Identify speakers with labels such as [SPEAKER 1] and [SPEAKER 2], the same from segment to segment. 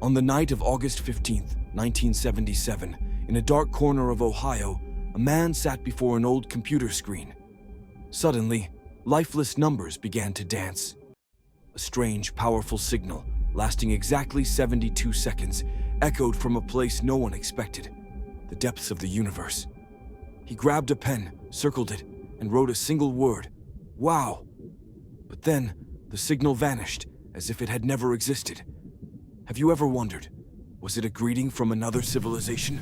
[SPEAKER 1] On the night of August 15th, 1977, in a dark corner of Ohio, a man sat before an old computer screen. Suddenly, lifeless numbers began to dance. A strange, powerful signal, lasting exactly 72 seconds, echoed from a place no one expected, the depths of the universe. He grabbed a pen, circled it, and wrote a single word, "Wow." But then, the signal vanished, as if it had never existed. Have you ever wondered, was it a greeting from another civilization,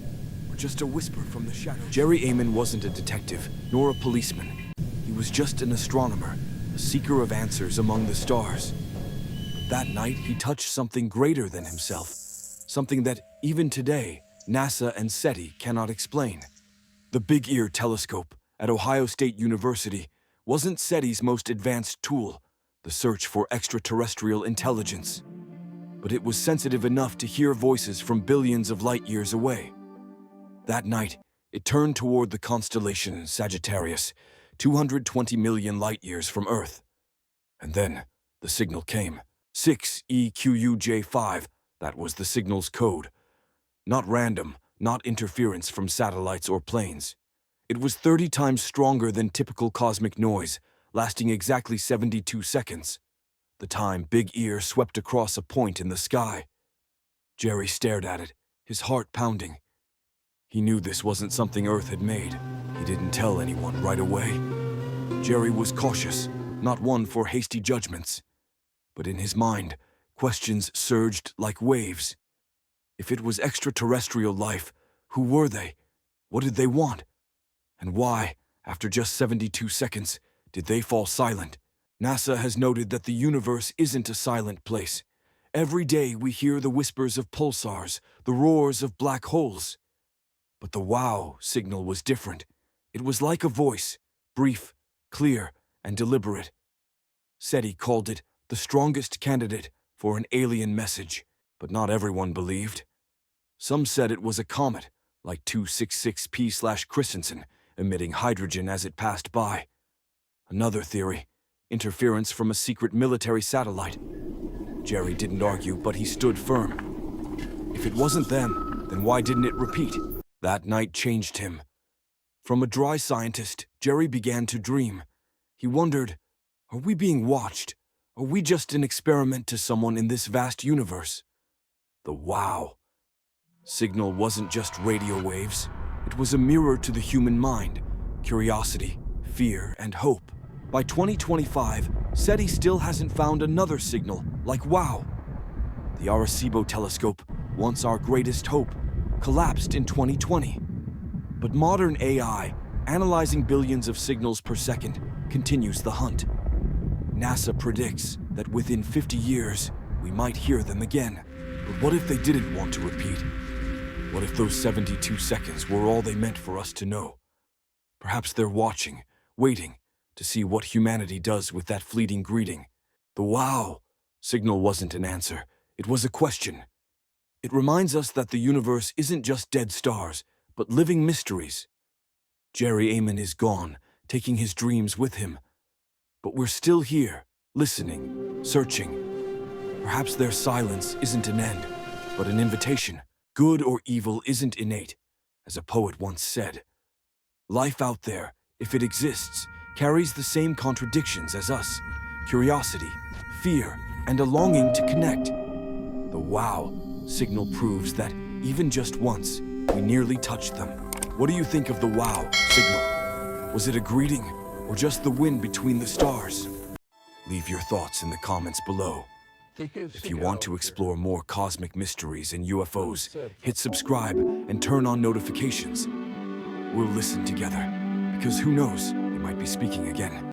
[SPEAKER 1] or just a whisper from the shadows? Jerry Amon wasn't a detective, nor a policeman. He was just an astronomer, a seeker of answers among the stars. But that night, he touched something greater than himself, something that, even today, NASA and SETI cannot explain. The Big Ear Telescope at Ohio State University wasn't SETI's most advanced tool, the search for extraterrestrial intelligence. But it was sensitive enough to hear voices from billions of light years away. That night, it turned toward the constellation Sagittarius, 220 million light years from Earth. And then, the signal came. 6EQUJ5, that was the signal's code. Not random, not interference from satellites or planes. It was 30 times stronger than typical cosmic noise, lasting exactly 72 seconds. The time Big Ear swept across a point in the sky. Jerry stared at it, his heart pounding. He knew this wasn't something Earth had made. He didn't tell anyone right away. Jerry was cautious, not one for hasty judgments. But in his mind, questions surged like waves. If it was extraterrestrial life, who were they? What did they want? And why, after just 72 seconds, did they fall silent? NASA has noted that the universe isn't a silent place. Every day we hear the whispers of pulsars, the roars of black holes. But the wow signal was different. It was like a voice, brief, clear, and deliberate. SETI called it the strongest candidate for an alien message, but not everyone believed. Some said it was a comet, like 266P/Christensen, emitting hydrogen as it passed by. Another theory, interference from a secret military satellite. Jerry didn't argue, but he stood firm. If it wasn't them, then why didn't it repeat? That night changed him. From a dry scientist, Jerry began to dream. He wondered, are we being watched? Are we just an experiment to someone in this vast universe? The wow signal wasn't just radio waves. It was a mirror to the human mind, curiosity, fear, and hope. By 2025, SETI still hasn't found another signal like wow. The Arecibo telescope, once our greatest hope, collapsed in 2020. But modern AI, analyzing billions of signals per second, continues the hunt. NASA predicts that within 50 years, we might hear them again. But what if they didn't want to repeat? What if those 72 seconds were all they meant for us to know? Perhaps they're watching, waiting, to see what humanity does with that fleeting greeting. The wow signal wasn't an answer, it was a question. It reminds us that the universe isn't just dead stars, but living mysteries. Jerry Amon is gone, taking his dreams with him. But we're still here, listening, searching. Perhaps their silence isn't an end, but an invitation. Good or evil isn't innate, as a poet once said. Life out there, if it exists, carries the same contradictions as us: curiosity, fear, and a longing to connect. The wow signal proves that, even just once, we nearly touched them. What do you think of the wow signal? Was it a greeting, or just the wind between the stars? Leave your thoughts in the comments below. If you want to explore more cosmic mysteries and UFOs, hit subscribe and turn on notifications. We'll listen together, because who knows, they might be speaking again.